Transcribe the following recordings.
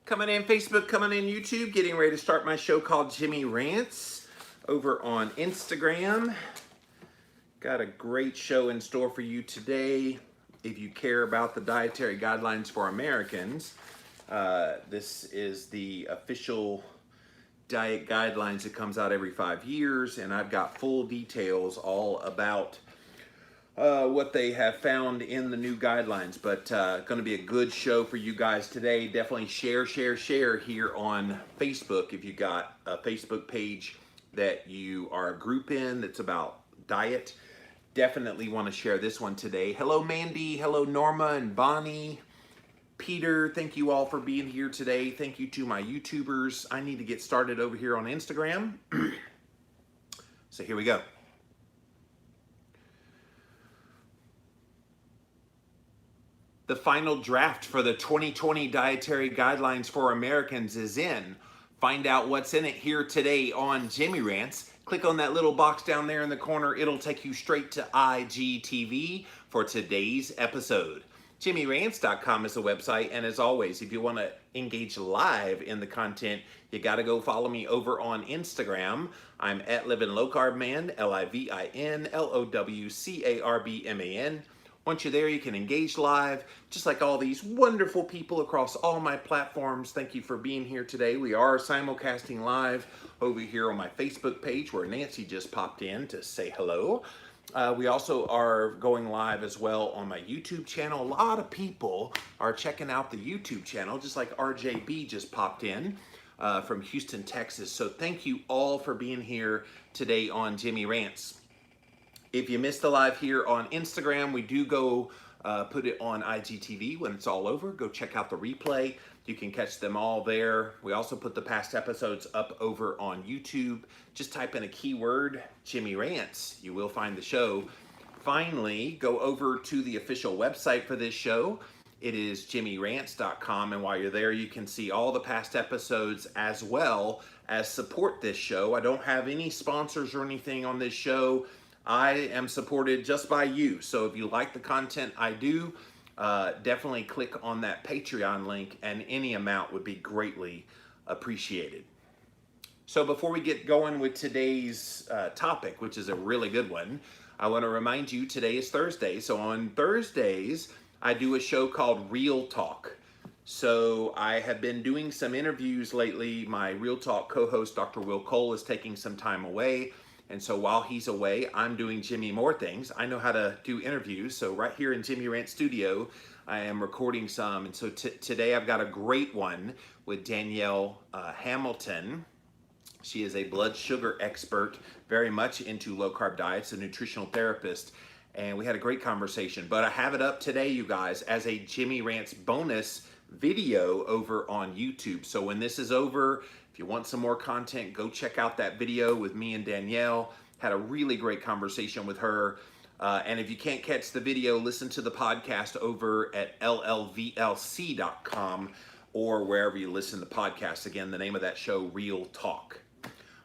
Coming in Facebook, coming in YouTube, getting ready to start my show called Jimmy Rants over on Instagram. Got a great show in store for you today. If you care about the Dietary Guidelines for Americans, this is the official diet guidelines that comes out every 5 years, and I've got full details all about what they have found in the new guidelines. But going to be a good show for you guys today. Definitely share here on Facebook. If you got a Facebook page that you are a group in that's about diet, definitely want to share this one today. Hello Mandy, hello Norma and Bonnie, Peter, thank you all for being here today. Thank you to my YouTubers. I need to get started over here on Instagram. So here we go. The final draft for the 2020 Dietary Guidelines for Americans is in. Find out what's in it here today on Jimmy Rants. Click on that little box down there in the corner. It'll take you straight to IGTV for today's episode. JimmyRants.com is the website, and as always, if you want to engage live in the content, you got to go follow me over on Instagram. I'm at Living Low Carb Man, LIVINLOWCARBMAN. Once you're there, you can engage live, just like all these wonderful people across all my platforms. Thank you for being here today. We are simulcasting live over here on my Facebook page, where Nancy just popped in to say hello. We also are going live as well on my YouTube channel. A lot of people are checking out the YouTube channel, just like RJB just popped in from Houston, Texas. So thank you all for being here today on Jimmy Rants. If you missed the live here on Instagram, we do go put it on IGTV when it's all over. Go check out the replay. You can catch them all there. We also put the past episodes up over on YouTube. Just type in a keyword, Jimmy Rants. You will find the show. Finally, go over to the official website for this show. It is JimmyRants.com, and while you're there, you can see all the past episodes as well as support this show. I don't have any sponsors or anything on this show. I am supported just by you. So if you like the content I do, definitely click on that Patreon link, and any amount would be greatly appreciated. So before we get going with today's topic, which is a really good one, I want to remind you today is Thursday. So on Thursdays, I do a show called Real Talk. So I have been doing some interviews lately. My Real Talk co-host, Dr. Will Cole, is taking some time away. And so while he's away, I'm doing Jimmy Moore things. I know how to do interviews. So right here in Jimmy Rant Studio, I am recording some. And so today I've got a great one with Danielle Hamilton. She is a blood sugar expert, very much into low carb diets, a nutritional therapist. And we had a great conversation. But I have it up today, you guys, as a Jimmy Rants bonus video over on YouTube. So when this is over, if you want some more content, go check out that video with me and Danielle. Had a really great conversation with her. And if you can't catch the video, listen to the podcast over at llvlc.com or wherever you listen to podcasts. Again, the name of that show, Real Talk.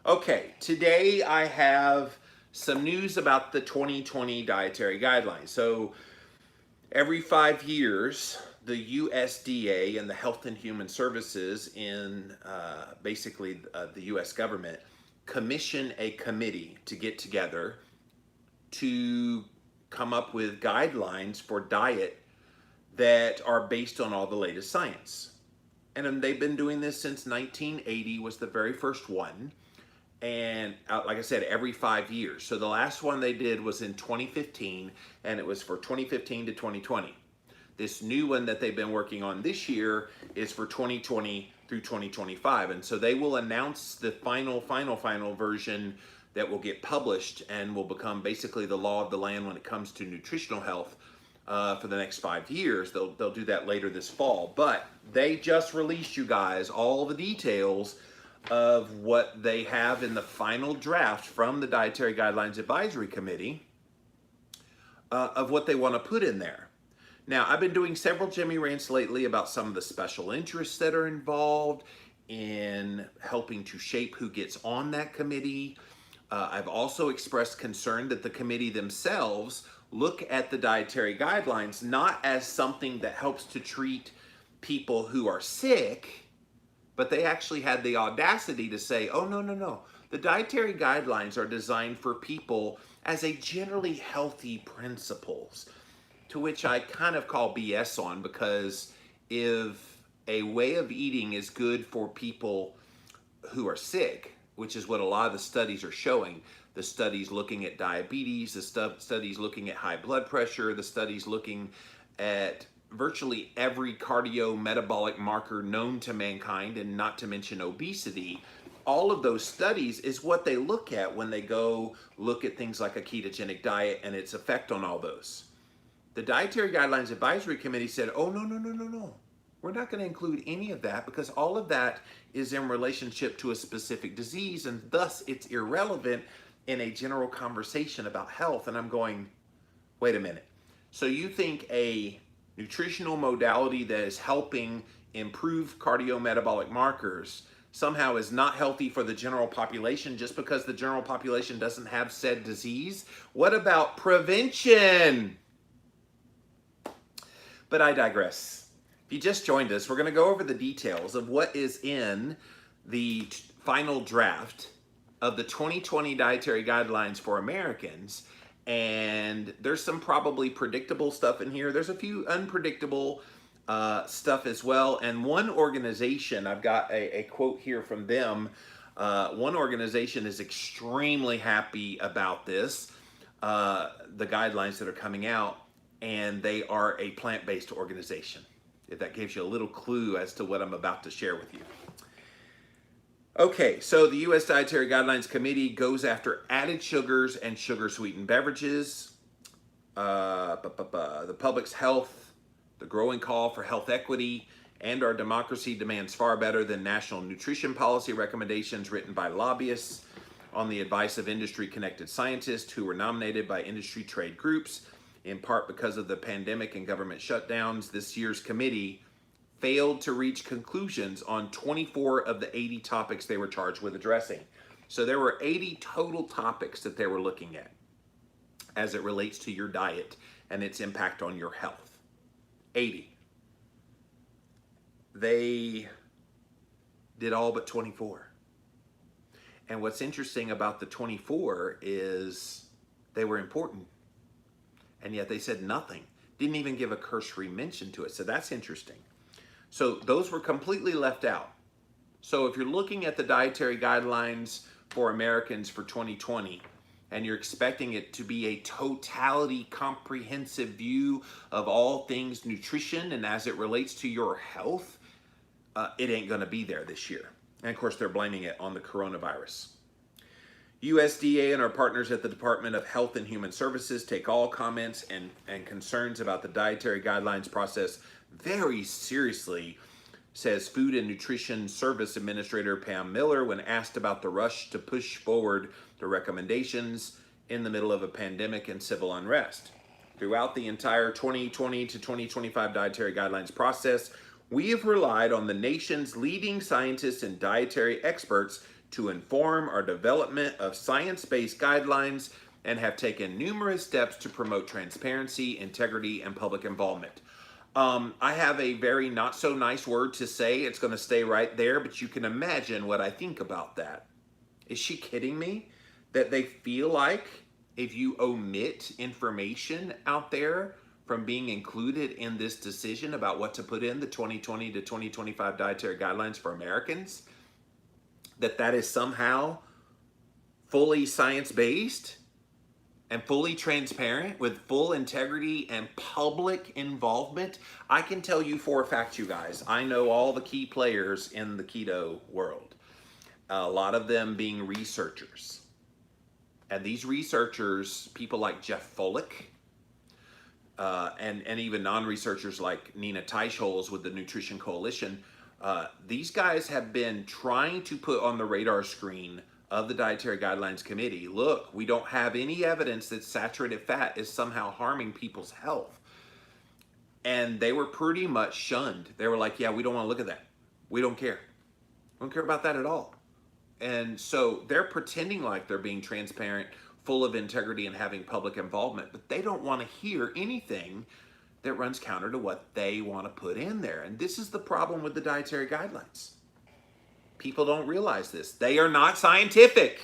Okay, today I have some news about the 2020 Dietary Guidelines. So every 5 years, the USDA and the Health and Human Services in basically the U.S. government commission a committee to get together to come up with guidelines for diet that are based on all the latest science. And they've been doing this since 1980 was the very first one. And like I said, every 5 years. So the last one they did was in 2015, and it was for 2015 to 2020. This new one that they've been working on this year is for 2020 through 2025. And so they will announce the final version that will get published and will become basically the law of the land when it comes to nutritional health for the next 5 years. They'll do that later this fall. But they just released, you guys, all the details of what they have in the final draft from the Dietary Guidelines Advisory Committee of what they want to put in there. Now, I've been doing several Jimmy Rants lately about some of the special interests that are involved in helping to shape who gets on that committee. I've also expressed concern that the committee themselves look at the dietary guidelines not as something that helps to treat people who are sick, but they actually had the audacity to say, oh, no, no, no. The dietary guidelines are designed for people as a generally healthy principles, to which I kind of call BS on, because if a way of eating is good for people who are sick, which is what a lot of the studies are showing, the studies looking at diabetes, the studies looking at high blood pressure, the studies looking at virtually every cardiometabolic marker known to mankind, and not to mention obesity, all of those studies is what they look at when they go look at things like a ketogenic diet and its effect on all those. The Dietary Guidelines Advisory Committee said, oh, no, no, no, no, no. We're not going to include any of that because all of that is in relationship to a specific disease, and thus it's irrelevant in a general conversation about health. And I'm going, wait a minute. So you think a nutritional modality that is helping improve cardiometabolic markers somehow is not healthy for the general population just because the general population doesn't have said disease? What about prevention? But I digress. If you just joined us, we're going to go over the details of what is in the final draft of the 2020 Dietary Guidelines for Americans. And there's some probably predictable stuff in here. There's a few unpredictable stuff as well. And one organization, I've got a quote here from them. One organization is extremely happy about this, the guidelines that are coming out, and they are a plant-based organization. If that gives you a little clue as to what I'm about to share with you. Okay, so the U.S. Dietary Guidelines Committee goes after added sugars and sugar-sweetened beverages, the public's health, the growing call for health equity, and our democracy demands far better than national nutrition policy recommendations written by lobbyists on the advice of industry-connected scientists who were nominated by industry trade groups. In part because of the pandemic and government shutdowns, this year's committee failed to reach conclusions on 24 of the 80 topics they were charged with addressing. So there were 80 total topics that they were looking at as it relates to your diet and its impact on your health. 80. They did all but 24. And what's interesting about the 24 is they were important. And yet they said nothing. Didn't even give a cursory mention to it. So that's interesting. So those were completely left out. So if you're looking at the dietary guidelines for Americans for 2020, and you're expecting it to be a totality, comprehensive view of all things nutrition and as it relates to your health, it ain't gonna be there this year. And of course, they're blaming it on the coronavirus. USDA and our partners at the Department of Health and Human Services take all comments and concerns about the dietary guidelines process very seriously, says Food and Nutrition Service Administrator Pam Miller when asked about the rush to push forward the recommendations in the middle of a pandemic and civil unrest. Throughout the entire 2020 to 2025 dietary guidelines process, we have relied on the nation's leading scientists and dietary experts to inform our development of science-based guidelines and have taken numerous steps to promote transparency, integrity, and public involvement. I have a very not so nice word to say. It's going to stay right there, but you can imagine what I think about that. Is she kidding me? That they feel like if you omit information out there from being included in this decision about what to put in the 2020 to 2025 dietary guidelines for Americans, that is somehow fully science-based and fully transparent with full integrity and public involvement. I can tell you for a fact, you guys, I know all the key players in the keto world, a lot of them being researchers. And these researchers, people like Jeff Follick, and even non-researchers like Nina Teicholz with the Nutrition Coalition, these guys have been trying to put on the radar screen of the Dietary Guidelines Committee, look, we don't have any evidence that saturated fat is somehow harming people's health. And they were pretty much shunned. They were like, yeah, we don't want to look at that. We don't care. We don't care about that at all. And so they're pretending like they're being transparent, full of integrity, and having public involvement, but they don't want to hear anything that runs counter to what they want to put in there. And this is the problem with the dietary guidelines. People don't realize this. They are not scientific.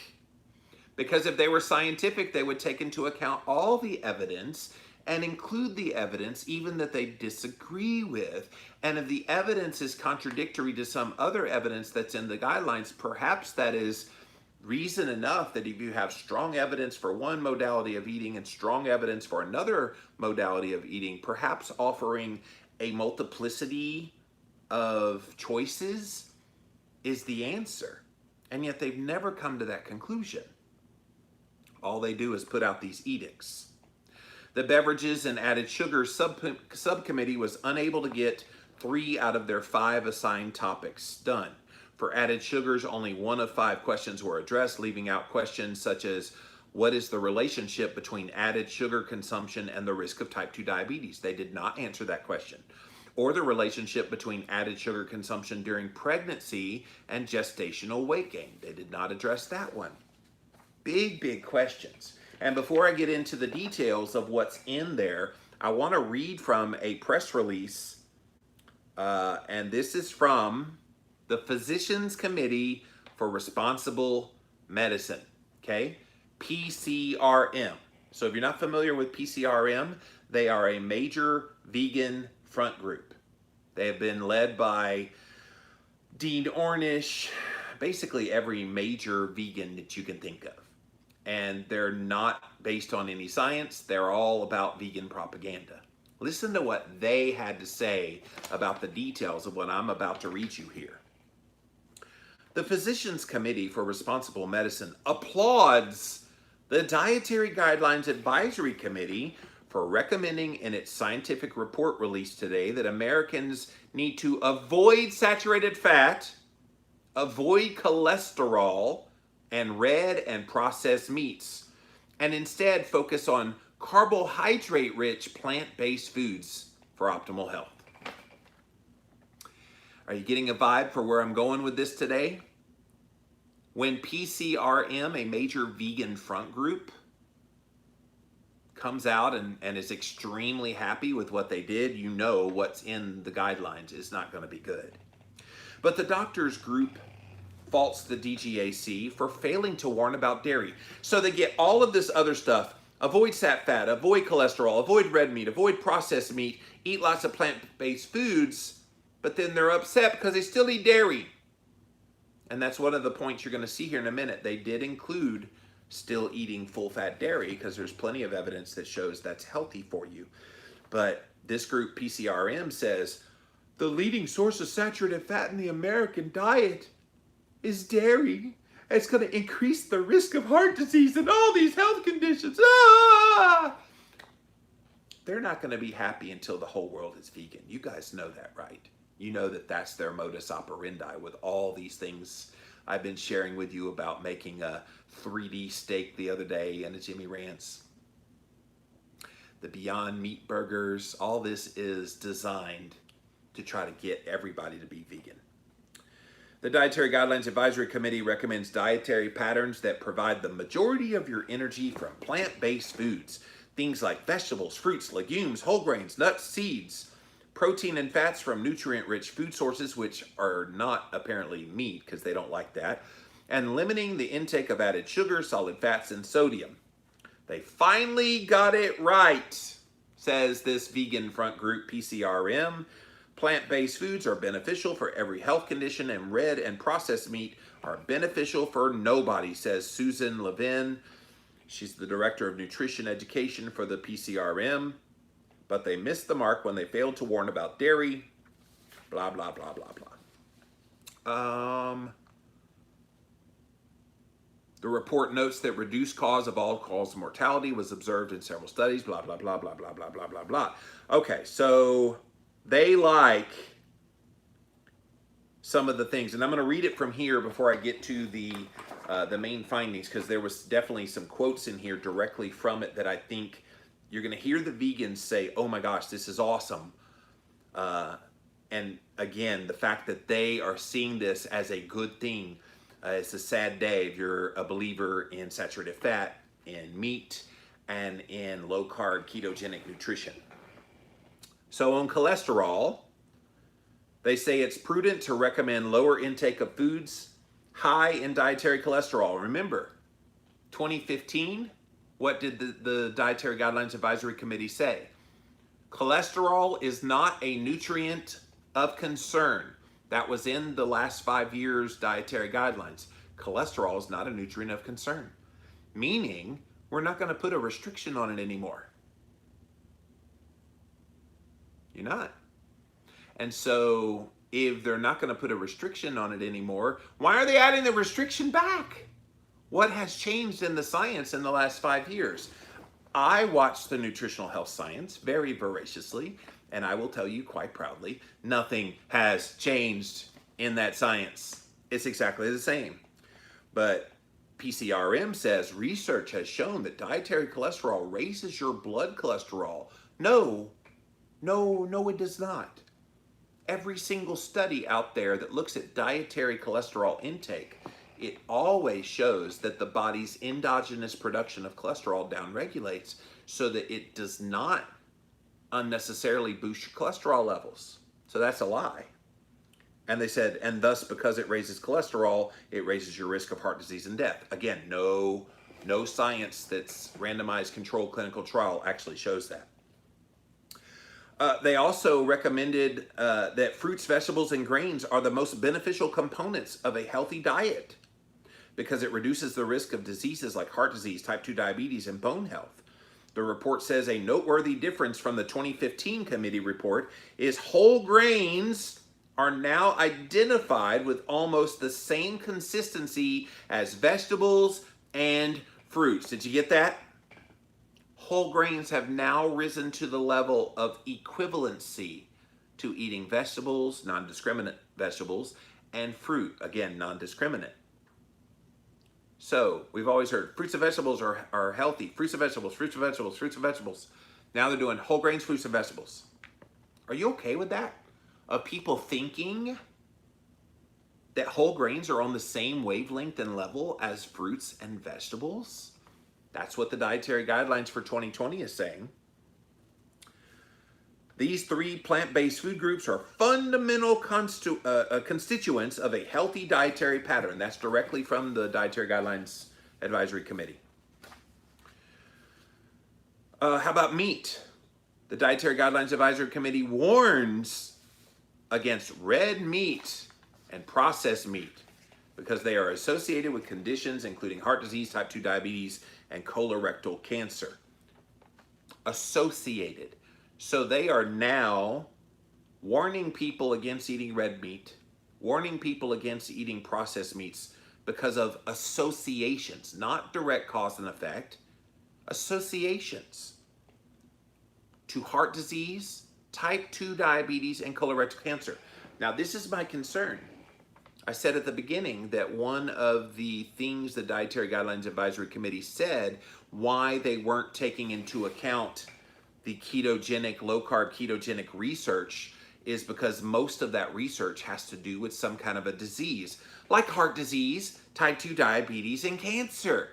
Because if they were scientific, they would take into account all the evidence and include the evidence even that they disagree with. And if the evidence is contradictory to some other evidence that's in the guidelines, perhaps that is reason enough that if you have strong evidence for one modality of eating and strong evidence for another modality of eating, perhaps offering a multiplicity of choices is the answer. And yet they've never come to that conclusion. All they do is put out these edicts. The Beverages and Added Sugar Subcommittee was unable to get 3 out of their 5 assigned topics done. For added sugars, only 1 of 5 questions were addressed, leaving out questions such as, what is the relationship between added sugar consumption and the risk of type 2 diabetes? They did not answer that question. Or the relationship between added sugar consumption during pregnancy and gestational weight gain. They did not address that one. Big, big questions. And before I get into the details of what's in there, I want to read from a press release, and this is from the Physicians Committee for Responsible Medicine, okay? PCRM. So if you're not familiar with PCRM, they are a major vegan front group. They have been led by Dean Ornish, basically every major vegan that you can think of. And they're not based on any science. They're all about vegan propaganda. Listen to what they had to say about the details of what I'm about to read you here. The Physicians Committee for Responsible Medicine applauds the Dietary Guidelines Advisory Committee for recommending in its scientific report released today that Americans need to avoid saturated fat, avoid cholesterol, and red and processed meats, and instead focus on carbohydrate-rich plant-based foods for optimal health. Are you getting a vibe for where I'm going with this today? When PCRM, a major vegan front group, comes out and is extremely happy with what they did, you know what's in the guidelines is not going to be good. But the doctors group faults the DGAC for failing to warn about dairy. So they get all of this other stuff. Avoid fat, avoid cholesterol, avoid red meat, avoid processed meat, eat lots of plant-based foods, but then they're upset because they still eat dairy. And that's one of the points you're going to see here in a minute. They did include still eating full-fat dairy because there's plenty of evidence that shows that's healthy for you. But this group, PCRM, says the leading source of saturated fat in the American diet is dairy. It's going to increase the risk of heart disease and all these health conditions. They're not going to be happy until the whole world is vegan. You guys know that, right? You know that that's their modus operandi with all these things I've been sharing with you about making a 3D steak the other day and a Jimmy Rants. The Beyond Meat burgers, all this is designed to try to get everybody to be vegan. The Dietary Guidelines Advisory Committee recommends dietary patterns that provide the majority of your energy from plant-based foods. Things like vegetables, fruits, legumes, whole grains, nuts, seeds, protein and fats from nutrient-rich food sources, which are not apparently meat because they don't like that, and limiting the intake of added sugar, solid fats, and sodium. They finally got it right, says this vegan front group, PCRM. Plant-based foods are beneficial for every health condition, and red and processed meat are beneficial for nobody, says Susan Levin. She's the Director of Nutrition Education for the PCRM. But they missed the mark when they failed to warn about dairy, blah, blah, blah, blah, blah. The report notes that reduced cause of all-cause mortality was observed in several studies, blah, blah, blah, blah, blah, blah, blah, blah, blah. Okay, so they like some of the things, and I'm going to read it from here before I get to the main findings, because there was definitely some quotes in here directly from it that I think you're going to hear the vegans say, oh my gosh, this is awesome. And again, the fact that they are seeing this as a good thing. It's a sad day if you're a believer in saturated fat, in meat, and in low-carb ketogenic nutrition. So on cholesterol, They say it's prudent to recommend lower intake of foods high in dietary cholesterol. Remember, 2015, what did the Dietary Guidelines Advisory Committee say? Cholesterol is not a nutrient of concern. That was in the last 5 years dietary guidelines. Cholesterol is not a nutrient of concern, meaning we're not going to put a restriction on it anymore. You're not. And so if they're not going to put a restriction on it anymore, why are they adding the restriction back? What has changed in the science in the last 5 years? I watch the nutritional health science very voraciously, and I will tell you quite proudly, nothing has changed in that science. It's exactly the same. But PCRM says research has shown that dietary cholesterol raises your blood cholesterol. No, it does not. Every single study out there that looks at dietary cholesterol intake, it always shows that the body's endogenous production of cholesterol downregulates so that it does not unnecessarily boost your cholesterol levels. So that's a lie. And they said, and thus because it raises cholesterol, it raises your risk of heart disease and death. Again, no science that's randomized controlled clinical trial actually shows that. They also recommended that fruits, vegetables, and grains are the most beneficial components of a healthy diet because it reduces the risk of diseases like heart disease, type 2 diabetes, and bone health. The report says a noteworthy difference from the 2015 committee report is whole grains are now identified with almost the same consistency as vegetables and fruits. Did you get that? Whole grains have now risen to the level of equivalency to eating vegetables, non-discriminate vegetables, and fruit, again, non-discriminate. So we've always heard fruits and vegetables are healthy. Fruits and vegetables, fruits and vegetables, fruits and vegetables. Now they're doing whole grains, fruits and vegetables. Are you okay with that? Of people thinking that whole grains are on the same wavelength and level as fruits and vegetables? That's what the Dietary Guidelines for 2020 is saying. These 3 plant-based food groups are fundamental constituents of a healthy dietary pattern. That's directly from the Dietary Guidelines Advisory Committee. How about meat? The Dietary Guidelines Advisory Committee warns against red meat and processed meat because they are associated with conditions including heart disease, type 2 diabetes, and colorectal cancer. Associated. So they are now warning people against eating red meat, warning people against eating processed meats because of associations, not direct cause and effect, associations to heart disease, type 2 diabetes, and colorectal cancer. Now, this is my concern. I said at the beginning that one of the things the Dietary Guidelines Advisory Committee said why they weren't taking into account the ketogenic, low-carb ketogenic research is because most of that research has to do with some kind of a disease, like heart disease, type 2 diabetes, and cancer.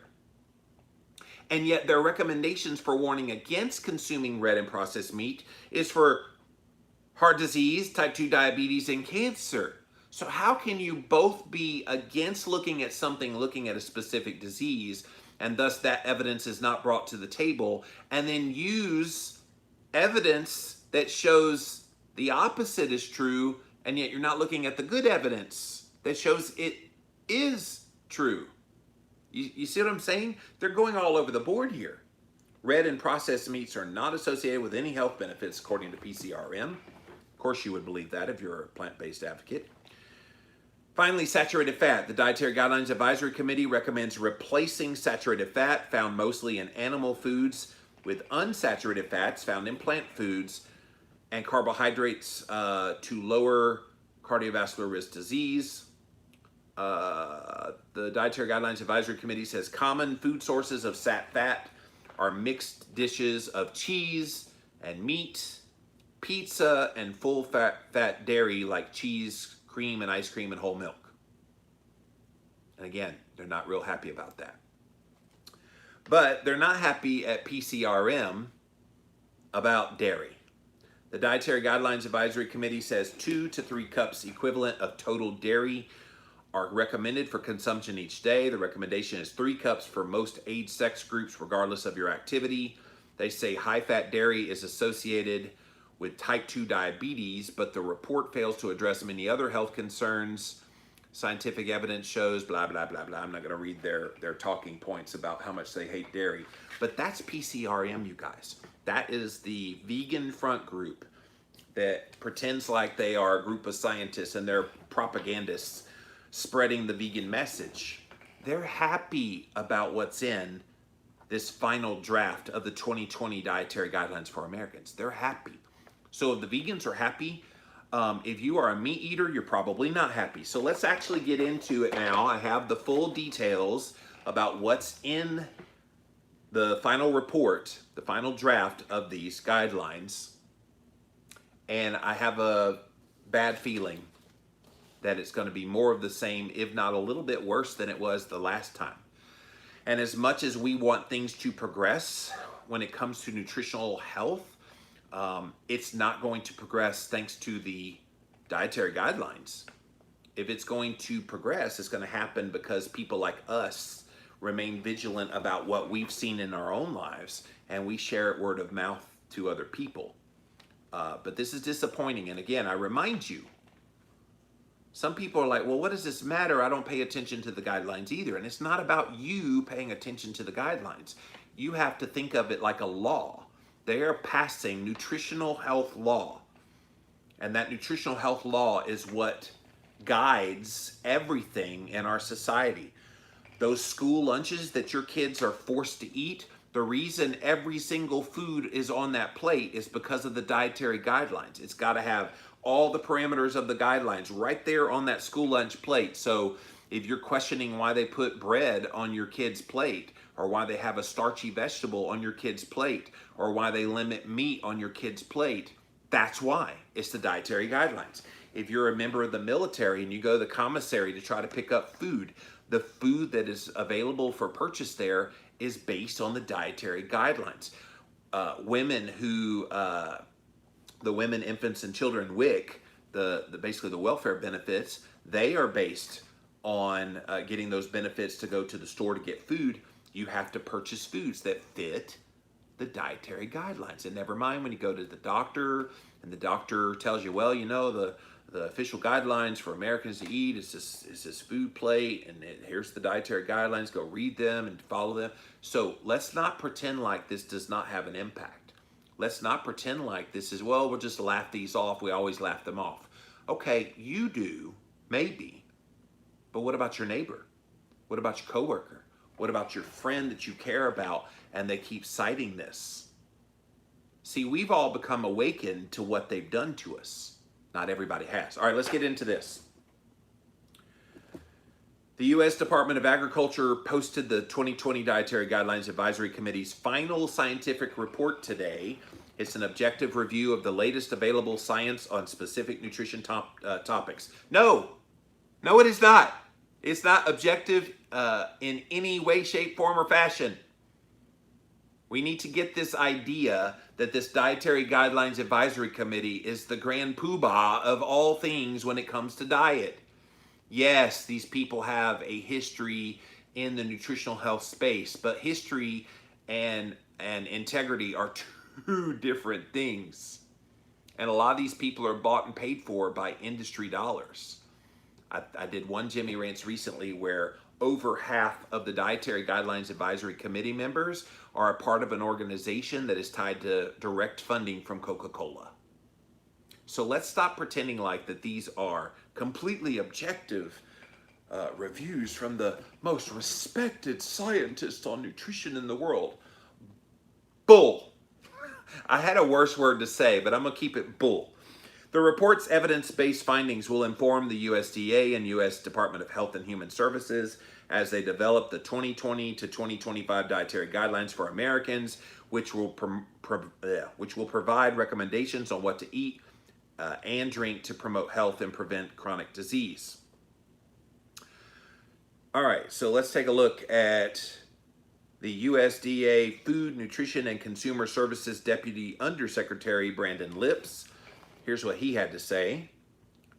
And yet their recommendations for warning against consuming red and processed meat is for heart disease, type 2 diabetes, and cancer. So how can you both be against looking at something, looking at a specific disease, and thus that evidence is not brought to the table, and then use evidence that shows the opposite is true, and yet you're not looking at the good evidence that shows it is true? You see what I'm saying? They're going all over the board here. Red and processed meats are not associated with any health benefits according to PCRM. Of course you would believe that if you're a plant-based advocate. Finally, saturated fat. The Dietary Guidelines Advisory Committee recommends replacing saturated fat found mostly in animal foods with unsaturated fats found in plant foods and carbohydrates to lower cardiovascular risk disease. The Dietary Guidelines Advisory Committee says common food sources of sat fat are mixed dishes of cheese and meat, pizza, and full fat dairy like cheese, cream, and ice cream, and whole milk. And again, they're not real happy about that. But they're not happy at PCRM about dairy. The Dietary Guidelines Advisory Committee says 2 to 3 cups equivalent of total dairy are recommended for consumption each day. The recommendation is 3 cups for most age sex groups, regardless of your activity. They say high-fat dairy is associated with type 2 diabetes, but the report fails to address many other health concerns. Scientific evidence shows blah, blah, blah, blah. I'm not going to read their talking points about how much they hate dairy. But that's PCRM, you guys. That is the vegan front group that pretends like they are a group of scientists and they're propagandists spreading the vegan message. They're happy about what's in this final draft of the 2020 Dietary Guidelines for Americans. They're happy. So if the vegans are happy, if you are a meat eater, you're probably not happy. So let's actually get into it now. I have the full details about what's in the final report, the final draft of these guidelines. And I have a bad feeling that it's going to be more of the same, if not a little bit worse than it was the last time. And as much as we want things to progress when it comes to nutritional health, it's not going to progress thanks to the dietary guidelines. If it's going to progress, it's going to happen because people like us remain vigilant about what we've seen in our own lives, and we share it word of mouth to other people. But this is disappointing. And again, I remind you, some people are like, well, what does this matter? I don't pay attention to the guidelines either. And it's not about you paying attention to the guidelines. You have to think of it like a law. They are passing nutritional health law. And that nutritional health law is what guides everything in our society. Those school lunches that your kids are forced to eat, the reason every single food is on that plate is because of the dietary guidelines. It's got to have all the parameters of the guidelines right there on that school lunch plate. So if you're questioning why they put bread on your kid's plate, or why they have a starchy vegetable on your kid's plate, or why they limit meat on your kid's plate, that's why. It's the dietary guidelines. If you're a member of the military and you go to the commissary to try to pick up food, the food that is available for purchase there is based on the dietary guidelines. Women who, the Women, Infants, and Children WIC, basically the welfare benefits, they are based on getting those benefits to go to the store to get food. You have to purchase foods that fit the dietary guidelines. And never mind when you go to the doctor and the doctor tells you, well, you know, the official guidelines for Americans to eat is this food plate, and here's the dietary guidelines, go read them and follow them. So let's not pretend like this does not have an impact. Let's not pretend like this is, well, we'll just laugh these off. We always laugh them off. Okay, you do, maybe, but what about your neighbor? What about your coworker? What about your friend that you care about and they keep citing this? See, we've all become awakened to what they've done to us. Not everybody has. All right, let's get into this. The U.S. Department of Agriculture posted the 2020 Dietary Guidelines Advisory Committee's final scientific report today. It's an objective review of the latest available science on specific nutrition topics. No, it is not. It's not objective in any way, shape, form, or fashion. We need to get this idea that this Dietary Guidelines Advisory Committee is the grand poobah of all things when it comes to diet. Yes, these people have a history in the nutritional health space, but history and integrity are two different things. And a lot of these people are bought and paid for by industry dollars. I did one Jimmy Rants recently where over half of the Dietary Guidelines Advisory Committee members are a part of an organization that is tied to direct funding from Coca-Cola. So let's stop pretending like that these are completely objective reviews from the most respected scientists on nutrition in the world. Bull. I had a worse word to say, but I'm going to keep it bull. The report's evidence-based findings will inform the USDA and U.S. Department of Health and Human Services as they develop the 2020 to 2025 Dietary Guidelines for Americans, which will provide recommendations on what to eat and drink to promote health and prevent chronic disease. All right, so let's take a look at the USDA Food, Nutrition, and Consumer Services Deputy Undersecretary Brandon Lips. Here's what he had to say.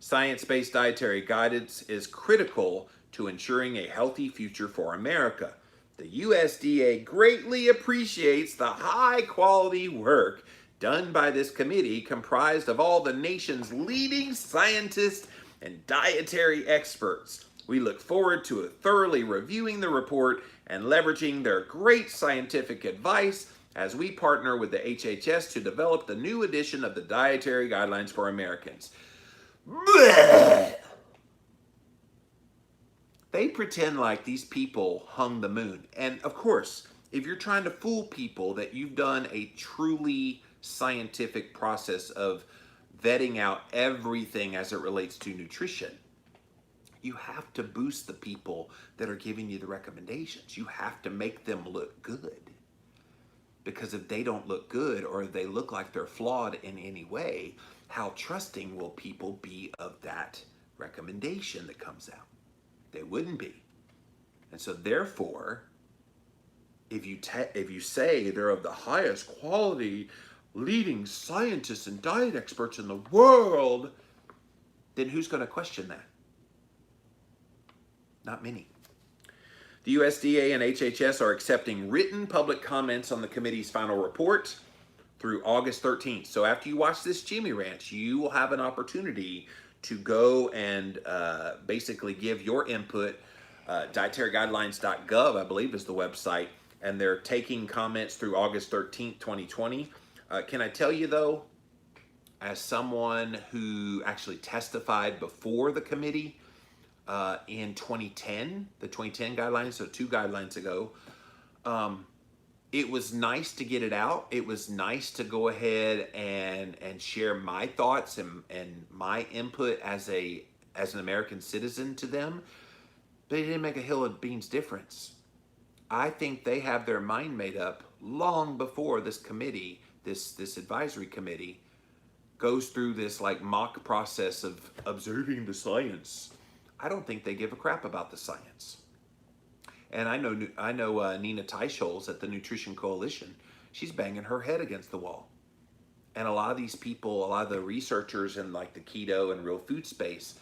Science-based dietary guidance is critical to ensuring a healthy future for America. The USDA greatly appreciates the high-quality work done by this committee comprised of all the nation's leading scientists and dietary experts. We look forward to thoroughly reviewing the report and leveraging their great scientific advice as we partner with the HHS to develop the new edition of the Dietary Guidelines for Americans. Blech! They pretend like these people hung the moon. And of course, if you're trying to fool people that you've done a truly scientific process of vetting out everything as it relates to nutrition, you have to boost the people that are giving you the recommendations. You have to make them look good. Because if they don't look good or they look like they're flawed in any way, how trusting will people be of that recommendation that comes out? They wouldn't be. And so therefore, if you say they're of the highest quality, leading scientists and diet experts in the world, then who's going to question that? Not many. The USDA and HHS are accepting written public comments on the committee's final report through August 13th. So after you watch this Jimmy Ranch, you will have an opportunity to go and basically give your input. Dietaryguidelines.gov, I believe, is the website, and they're taking comments through August 13th, 2020. Can I tell you, though, as someone who actually testified before the committee in 2010, the 2010 guidelines, so 2 guidelines ago, it was nice to get it out. It was nice to go ahead and share my thoughts and my input as an American citizen to them. But it didn't make a hill of beans difference. I think they have their mind made up long before this committee, this advisory committee, goes through this like mock process of observing the science. I don't think they give a crap about the science. And I know Nina Teicholz at the Nutrition Coalition. She's banging her head against the wall. And a lot of these people, a lot of the researchers in like the keto and real food space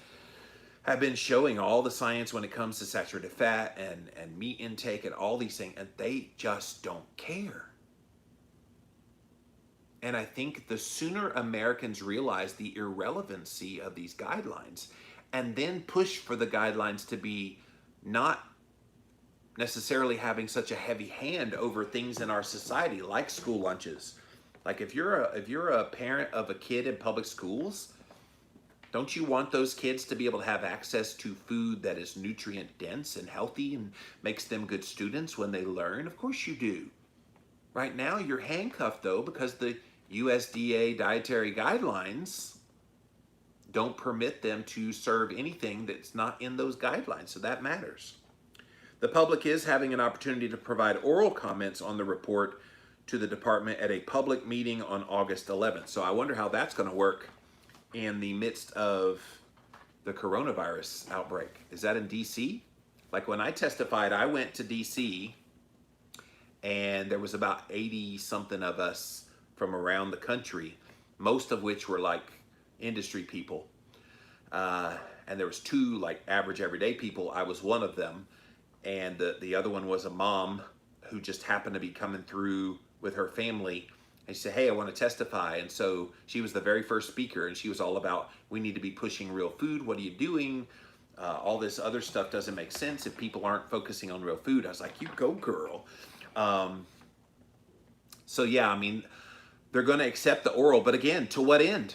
have been showing all the science when it comes to saturated fat and meat intake and all these things, and they just don't care. And I think the sooner Americans realize the irrelevancy of these guidelines and then push for the guidelines to be not necessarily having such a heavy hand over things in our society like school lunches. Like if you're a parent of a kid in public schools, don't you want those kids to be able to have access to food that is nutrient dense and healthy and makes them good students when they learn? Of course you do. Right now you're handcuffed though because the USDA dietary guidelines don't permit them to serve anything that's not in those guidelines, so that matters. The public is having an opportunity to provide oral comments on the report to the department at a public meeting on August 11th. So I wonder how that's going to work in the midst of the coronavirus outbreak. Is that in DC? Like when I testified, I went to DC and there was about 80 something of us from around the country, most of which were like industry people. And there was 2 like average everyday people. I was one of them. And the other one was a mom who just happened to be coming through with her family. And she said, hey, I want to testify. And so she was the very first speaker, and she was all about, we need to be pushing real food. What are you doing? All this other stuff doesn't make sense if people aren't focusing on real food. I was like, you go, girl. So yeah, I mean, they're going to accept the oral, but again, to what end?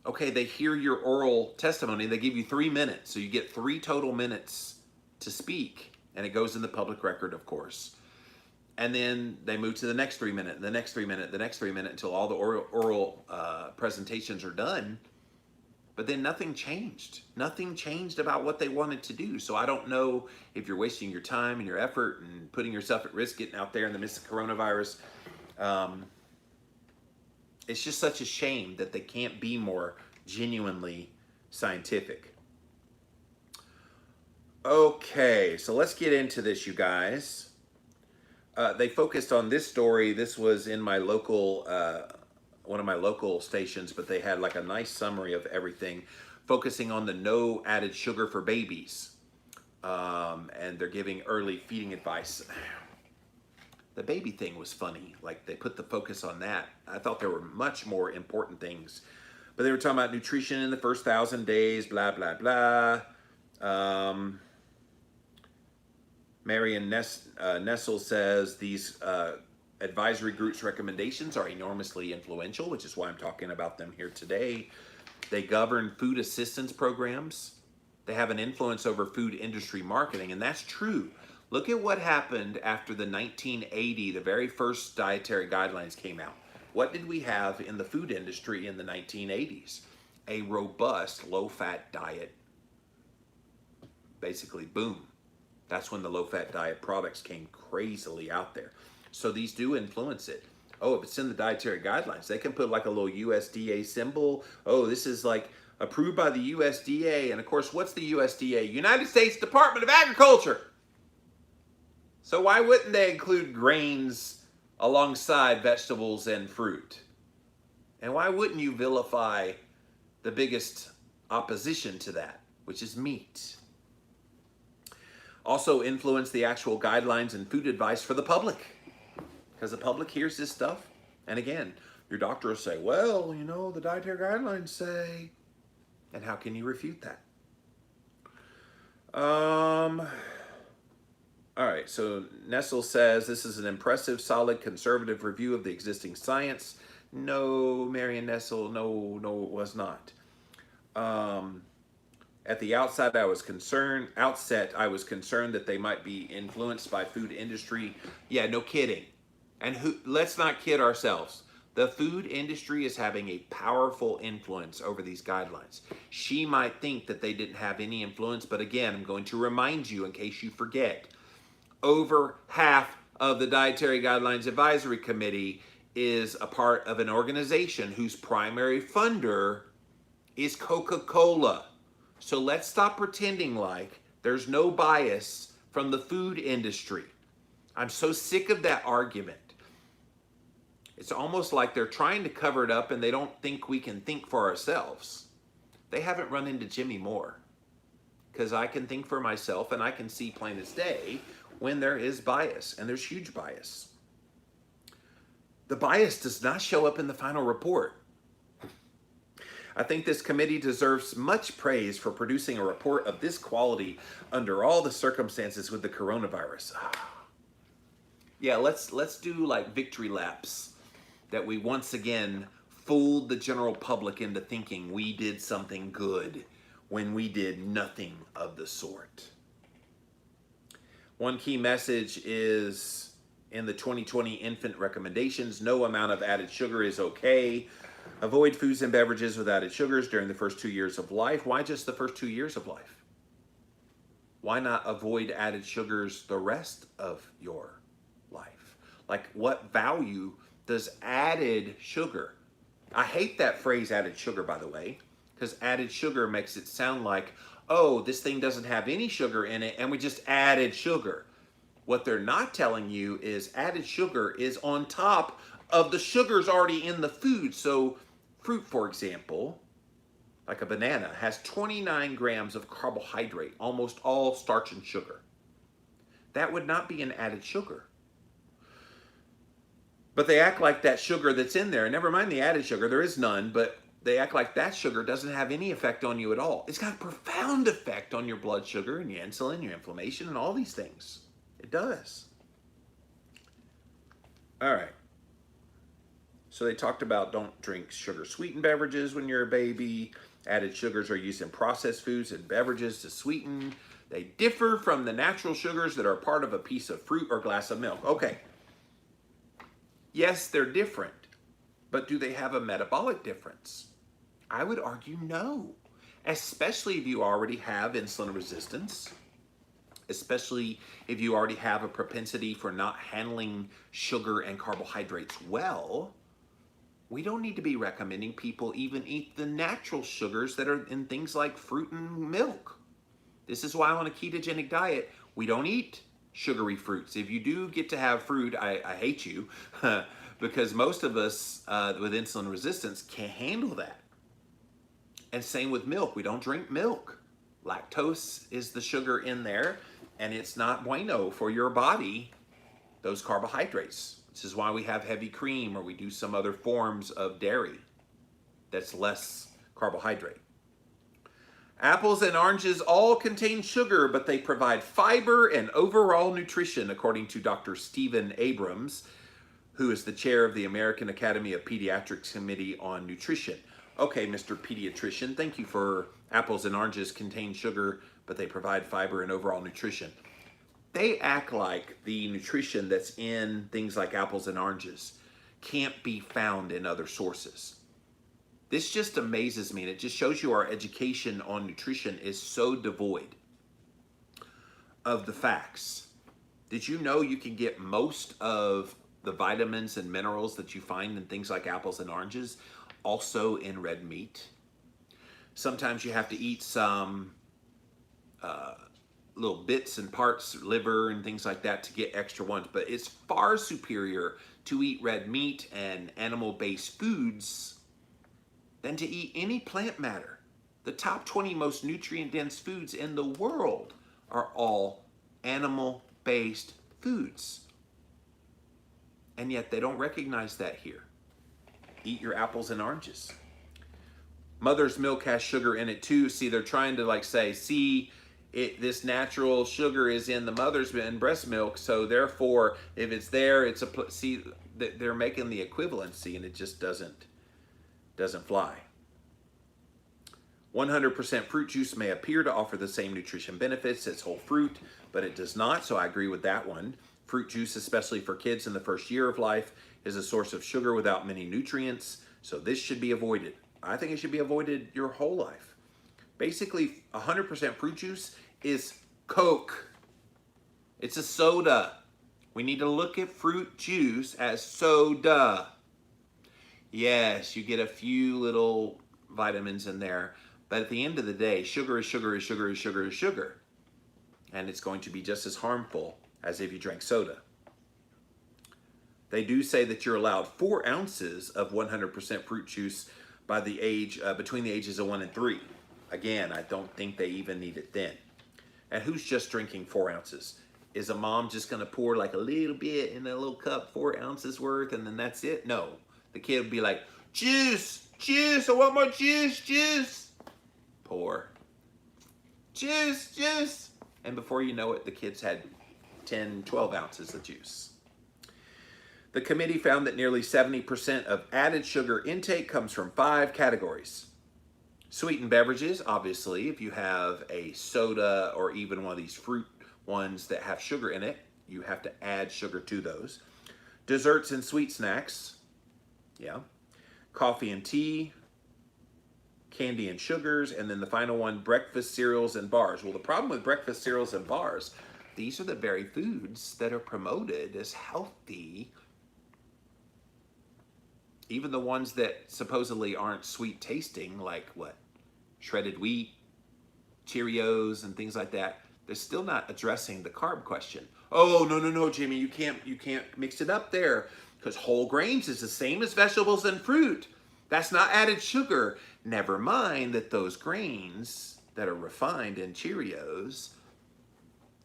Okay, they hear your oral testimony. They give you 3 minutes. So you get 3 total minutes to speak, and it goes in the public record, of course. And then they move to the next 3 minute, the next 3 minute, the next 3 minute until all the oral presentations are done. But then nothing changed. Nothing changed about what they wanted to do. So I don't know if you're wasting your time and your effort and putting yourself at risk getting out there in the midst of coronavirus. It's just such a shame that they can't be more genuinely scientific. Okay, so let's get into this, you guys. They focused on this story. This was in my local, one of my local stations, but they had like a nice summary of everything, focusing on the no added sugar for babies. And they're giving early feeding advice. The baby thing was funny. Like they put the focus on that. I thought there were much more important things. But they were talking about nutrition in the first 1,000 days, blah, blah, blah. Marion Nessel says these advisory groups' recommendations are enormously influential, which is why I'm talking about them here today. They govern food assistance programs. They have an influence over food industry marketing, and that's true. Look at what happened after the 1980, the very first dietary guidelines came out. What did we have in the food industry in the 1980s? A robust low-fat diet. Basically, boom. That's when the low-fat diet products came crazily out there. So these do influence it. Oh, if it's in the dietary guidelines, they can put like a little USDA symbol. Oh, this is like approved by the USDA. And of course, what's the USDA? United States Department of Agriculture. So why wouldn't they include grains alongside vegetables and fruit? And why wouldn't you vilify the biggest opposition to that, which is meat? Also influence the actual guidelines and food advice for the public, because the public hears this stuff. And again, your doctor will say, well, you know, the dietary guidelines say, and how can you refute that? All right, so Nessel says this is an impressive, solid, conservative review of the existing science. No, Marion Nessel, no, it was not. At the outset, I was concerned that they might be influenced by food industry. Yeah, no kidding. And let's not kid ourselves. The food industry is having a powerful influence over these guidelines. She might think that they didn't have any influence, but again, I'm going to remind you in case you forget. Over half of the Dietary Guidelines Advisory Committee is a part of an organization whose primary funder is Coca-Cola. So let's stop pretending like there's no bias from the food industry. I'm so sick of that argument. It's almost like they're trying to cover it up and they don't think we can think for ourselves. They haven't run into Jimmy Moore, because I can think for myself and I can see plain as day when there is bias, and there's huge bias. The bias does not show up in the final report. I think this committee deserves much praise for producing a report of this quality under all the circumstances with the coronavirus. Yeah, let's do like victory laps, that we once again fooled the general public into thinking we did something good when we did nothing of the sort. One key message is in the 2020 infant recommendations, no amount of added sugar is okay. Avoid foods and beverages with added sugars during the first 2 years of life. Why just the first 2 years of life? Why not avoid added sugars the rest of your life? Like, what value does added sugar? I hate that phrase added sugar, by the way, because added sugar makes it sound like, oh, this thing doesn't have any sugar in it and we just added sugar. What they're not telling you is added sugar is on top of the sugars already in the food. So fruit, for example, like a banana, has 29 grams of carbohydrate, almost all starch and sugar. That would not be an added sugar. But they act like that sugar that's in there, never mind the added sugar, there is none, but they act like that sugar doesn't have any effect on you at all. It's got a profound effect on your blood sugar and your insulin, your inflammation, and all these things. It does. All right. So they talked about don't drink sugar-sweetened beverages when you're a baby. Added sugars are used in processed foods and beverages to sweeten. They differ from the natural sugars that are part of a piece of fruit or glass of milk. Okay. Yes, they're different, but do they have a metabolic difference? I would argue no, especially if you already have insulin resistance, especially if you already have a propensity for not handling sugar and carbohydrates well. We don't need to be recommending people even eat the natural sugars that are in things like fruit and milk. This is why on a ketogenic diet, we don't eat sugary fruits. If you do get to have fruit, I hate you because most of us with insulin resistance can't handle that. And same with milk. We don't drink milk. Lactose is the sugar in there, and it's not bueno for your body, those carbohydrates. This is why we have heavy cream or we do some other forms of dairy that's less carbohydrate. Apples and oranges all contain sugar, but they provide fiber and overall nutrition, according to Dr. Stephen Abrams, who is the chair of the American Academy of Pediatrics Committee on Nutrition. Okay, Mr. Pediatrician, thank you for apples and oranges contain sugar, but they provide fiber and overall nutrition. They act like the nutrition that's in things like apples and oranges can't be found in other sources. This just amazes me, and it just shows you our education on nutrition is so devoid of the facts. Did you know you can get most of the vitamins and minerals that you find in things like apples and oranges also in red meat? Sometimes you have to eat some little bits and parts, liver and things like that to get extra ones, but it's far superior to eat red meat and animal-based foods than to eat any plant matter. The top 20 most nutrient-dense foods in the world are all animal-based foods. And yet they don't recognize that here. Eat your apples and oranges. Mother's milk has sugar in it too. See, they're trying to say, this natural sugar is in the mother's and breast milk, so therefore, if it's there, they're making the equivalency, and it just doesn't fly. 100% fruit juice may appear to offer the same nutrition benefits as whole fruit, but it does not, so I agree with that one. Fruit juice, especially for kids in the first year of life, is a source of sugar without many nutrients, so this should be avoided. I think it should be avoided your whole life. Basically, 100% fruit juice is Coke. It's a soda. We need to look at fruit juice as soda. Yes, you get a few little vitamins in there, but at the end of the day, sugar is sugar is sugar is sugar is sugar. And it's going to be just as harmful as if you drank soda. They do say that you're allowed 4 ounces of 100% fruit juice by the age, between the ages of 1 and 3. Again, I don't think they even need it then. And who's just drinking 4 ounces? Is a mom just gonna pour like a little bit in a little cup, 4 ounces worth, and then that's it? No. The kid would be like, juice, juice, I want more juice, juice. Pour. Juice, juice. And before you know it, the kids had 10, 12 ounces of juice. The committee found that nearly 70% of added sugar intake comes from 5 categories. Sweetened beverages, obviously, if you have a soda or even one of these fruit ones that have sugar in it, you have to add sugar to those. Desserts and sweet snacks, yeah. Coffee and tea, candy and sugars, and then the final one, breakfast cereals and bars. Well, the problem with breakfast cereals and bars, these are the very foods that are promoted as healthy. Even the ones that supposedly aren't sweet tasting, like what? Shredded wheat, Cheerios, and things like that, they're still not addressing the carb question. Oh, no, Jimmy, you can't mix it up there, because whole grains is the same as vegetables and fruit. That's not added sugar. Never mind that those grains that are refined in Cheerios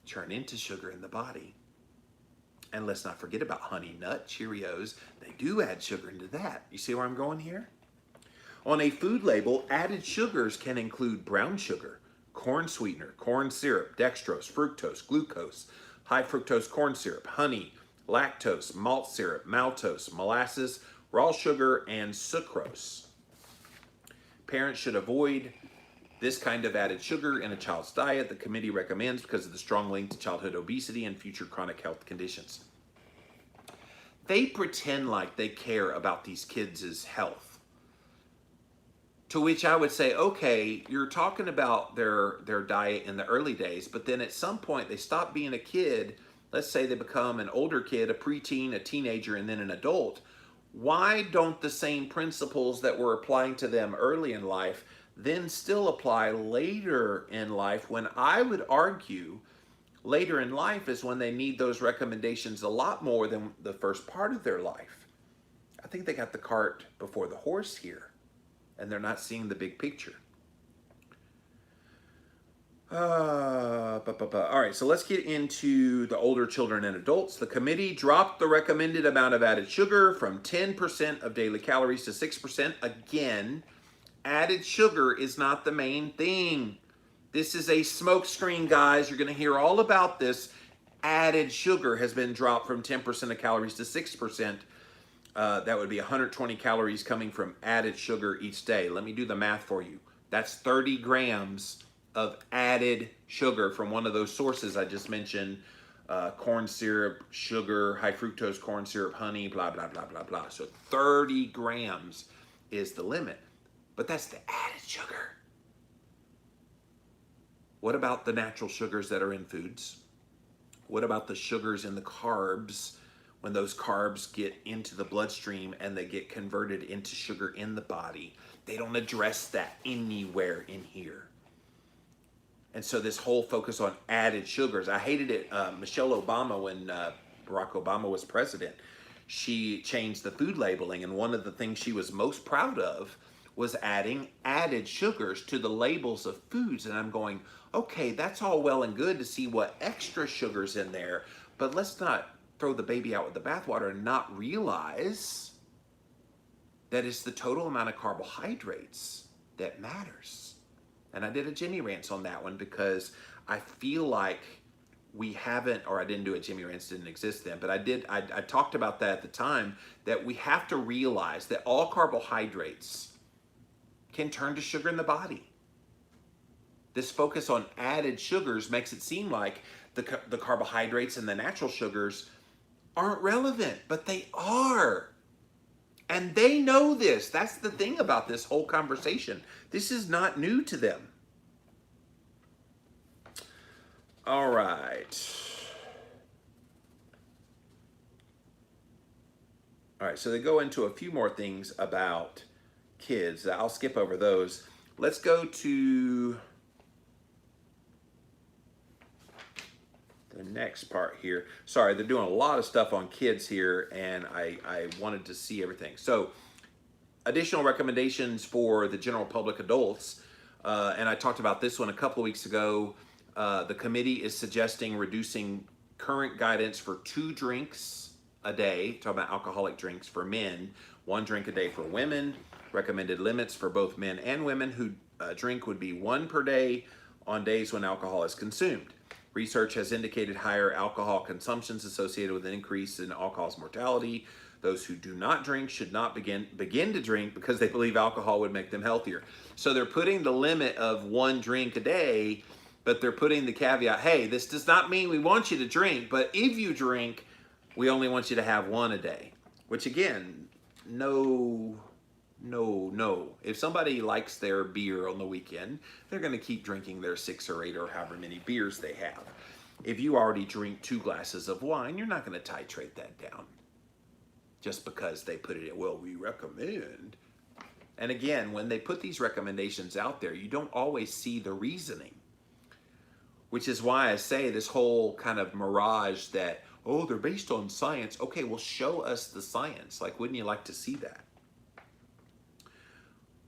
turn into sugar in the body. And let's not forget about Honey Nut Cheerios. They do add sugar into that. You see where I'm going here? On a food label, added sugars can include brown sugar, corn sweetener, corn syrup, dextrose, fructose, glucose, high fructose corn syrup, honey, lactose, malt syrup, maltose, molasses, raw sugar, and sucrose. Parents should avoid this kind of added sugar in a child's diet. The committee recommends because of the strong link to childhood obesity and future chronic health conditions. They pretend like they care about these kids' health. To which I would say, okay, you're talking about their diet in the early days, but then at some point they stop being a kid. Let's say they become an older kid, a preteen, a teenager, and then an adult. Why don't the same principles that we're applying to them early in life then still apply later in life, when I would argue later in life is when they need those recommendations a lot more than the first part of their life. I think they got the cart before the horse here, and they're not seeing the big picture. All right, so let's get into the older children and adults. The committee dropped the recommended amount of added sugar from 10% of daily calories to 6%. Again, added sugar is not the main thing. This is a smokescreen, guys. You're going to hear all about this. Added sugar has been dropped from 10% of calories to 6%. That would be 120 calories coming from added sugar each day. Let me do the math for you. That's 30 grams of added sugar from one of those sources I just mentioned. Corn syrup, sugar, high fructose corn syrup, honey, blah, blah, blah, blah, blah. So 30 grams is the limit. But that's the added sugar. What about the natural sugars that are in foods? What about the sugars in the carbs when those carbs get into the bloodstream and they get converted into sugar in the body? They don't address that anywhere in here. And so this whole focus on added sugars, I hated it. Michelle Obama, when Barack Obama was president, she changed the food labeling, and one of the things she was most proud of was adding added sugars to the labels of foods. And I'm going, okay, that's all well and good to see what extra sugar's in there, but let's not throw the baby out with the bathwater and not realize that it's the total amount of carbohydrates that matters. And I did a Jimmy Rants on that one because I feel like we haven't, or I didn't do it, Jimmy Rants didn't exist then, but I talked about that at the time, that we have to realize that all carbohydrates can turn to sugar in the body. This focus on added sugars makes it seem like the carbohydrates and the natural sugars aren't relevant, but they are. And they know this. That's the thing about this whole conversation. This is not new to them. All right. All right, so they go into a few more things about kids. I'll skip over those. Let's go to the next part here. Sorry, they're doing a lot of stuff on kids here, and I wanted to see everything. So, additional recommendations for the general public adults, and I talked about this one a couple of weeks ago. The committee is suggesting reducing current guidance for 2 drinks a day, talking about alcoholic drinks for men, 1 drink a day for women. Recommended limits for both men and women who drink would be 1 per day on days when alcohol is consumed. Research has indicated higher alcohol consumptions associated with an increase in all-cause mortality. Those who do not drink should not begin to drink because they believe alcohol would make them healthier. So they're putting the limit of 1 drink a day, but they're putting the caveat, hey, this does not mean we want you to drink, but if you drink, we only want you to have 1 a day. Which again, no. If somebody likes their beer on the weekend, they're going to keep drinking their 6 or 8 or however many beers they have. If you already drink 2 glasses of wine, you're not going to titrate that down just because they put it in, well, we recommend. And again, when they put these recommendations out there, you don't always see the reasoning, which is why I say this whole kind of mirage that, oh, they're based on science. Okay, well, show us the science. Like, wouldn't you like to see that?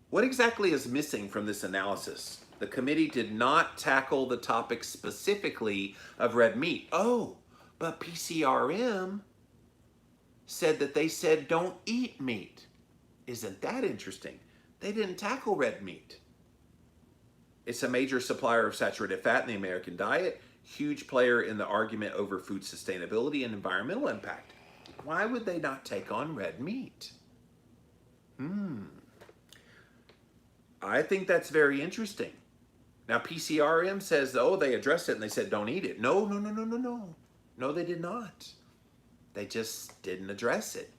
What exactly is missing from this analysis? The committee did not tackle the topic specifically of red meat. Oh, but PCRM said that they said don't eat meat. Isn't that interesting? They didn't tackle red meat. It's a major supplier of saturated fat in the American diet, huge player in the argument over food sustainability and environmental impact. Why would they not take on red meat? I think that's very interesting. Now, PCRM says, oh, they addressed it and they said, don't eat it. No. No, they did not. They just didn't address it.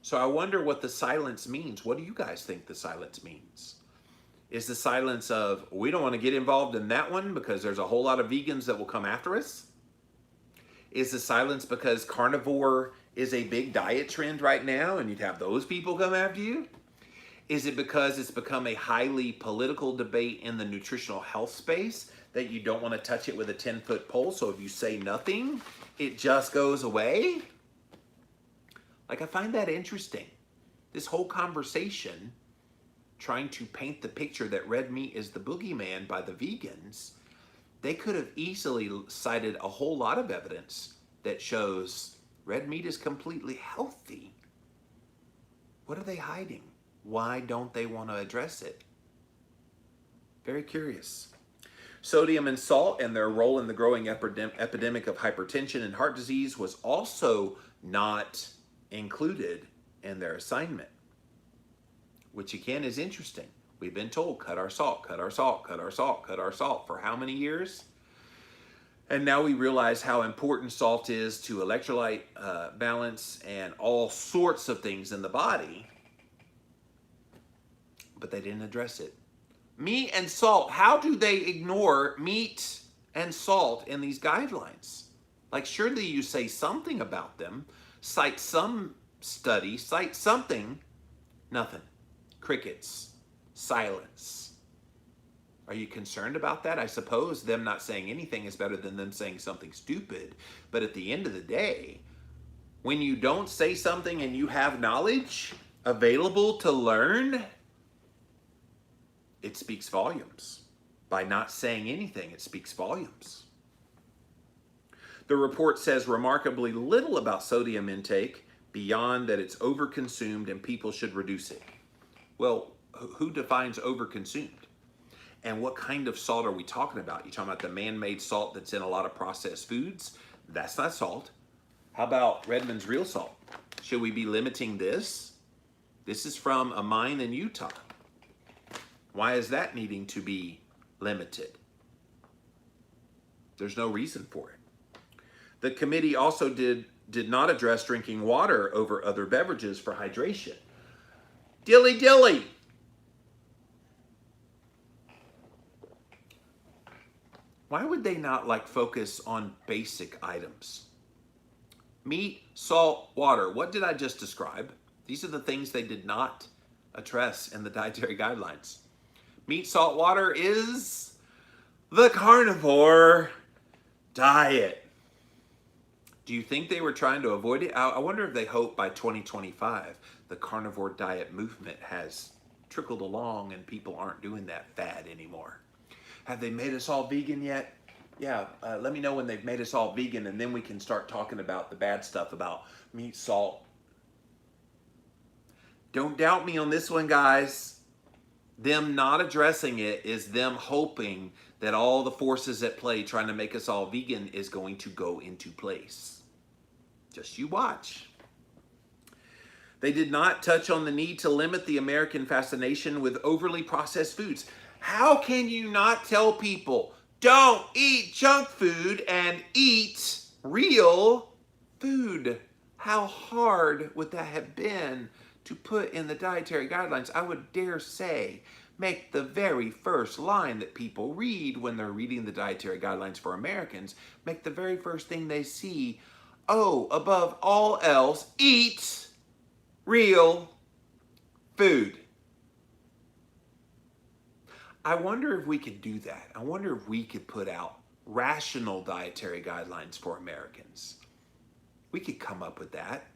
So I wonder what the silence means. What do you guys think the silence means? Is the silence of, we don't want to get involved in that one because there's a whole lot of vegans that will come after us? Is the silence because carnivore is a big diet trend right now and you'd have those people come after you? Is it because it's become a highly political debate in the nutritional health space that you don't want to touch it with a 10-foot pole, so if you say nothing, it just goes away? Like, I find that interesting. This whole conversation trying to paint the picture that red meat is the boogeyman by the vegans, they could have easily cited a whole lot of evidence that shows red meat is completely healthy. What are they hiding? Why don't they want to address it? Very curious. Sodium and salt and their role in the growing epidemic of hypertension and heart disease was also not included in their assignment, which again is interesting. We've been told, cut our salt, cut our salt, cut our salt, cut our salt for how many years? And now we realize how important salt is to electrolyte balance and all sorts of things in the body, but they didn't address it. Meat and salt, how do they ignore meat and salt in these guidelines? Like, surely you say something about them, cite some study, cite something. Nothing. Crickets. Silence. Are you concerned about that? I suppose them not saying anything is better than them saying something stupid. But at the end of the day, when you don't say something and you have knowledge available to learn, it speaks volumes. By not saying anything, it speaks volumes. The report says remarkably little about sodium intake beyond that it's overconsumed and people should reduce it. Well, who defines overconsumed? And what kind of salt are we talking about? You talking about the man-made salt that's in a lot of processed foods? That's not salt. How about Redmond's real salt? Should we be limiting this? This is from a mine in Utah. Why is that needing to be limited? There's no reason for it. The committee also did not address drinking water over other beverages for hydration. Dilly dilly. Why would they not focus on basic items? Meat, salt, water. What did I just describe? These are the things they did not address in the dietary guidelines. Meat, salt, water is the carnivore diet. Do you think they were trying to avoid it? I wonder if they hope by 2025 the carnivore diet movement has trickled along and people aren't doing that fad anymore. Have they made us all vegan yet? Yeah, let me know when they've made us all vegan, and then we can start talking about the bad stuff about meat, salt. Don't doubt me on this one, guys. Them not addressing it is them hoping that all the forces at play trying to make us all vegan is going to go into place. Just you watch. They did not touch on the need to limit the American fascination with overly processed foods. How can you not tell people, don't eat junk food and eat real food? How hard would that have been to put in the dietary guidelines? I would dare say, make the very first line that people read when they're reading the dietary guidelines for Americans, make the very first thing they see, oh, above all else, eat real food. I wonder if we could do that. I wonder if we could put out rational dietary guidelines for Americans. We could come up with that.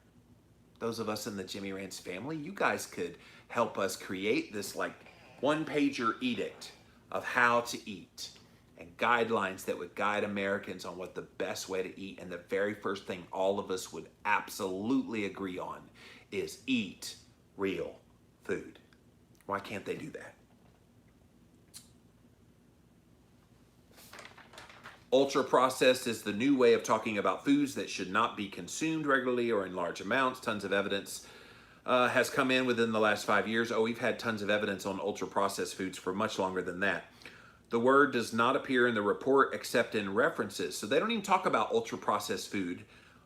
Those of us in the Jimmy Rants family, you guys could help us create this one-pager edict of how to eat and guidelines that would guide Americans on what the best way to eat. And the very first thing all of us would absolutely agree on is eat real food. Why can't they do that? Ultra-processed is the new way of talking about foods that should not be consumed regularly or in large amounts. Tons of evidence has come in within the last 5 years. Oh, we've had tons of evidence on ultra-processed foods for much longer than that. The word does not appear in the report except in references. So they don't even talk about ultra-processed food.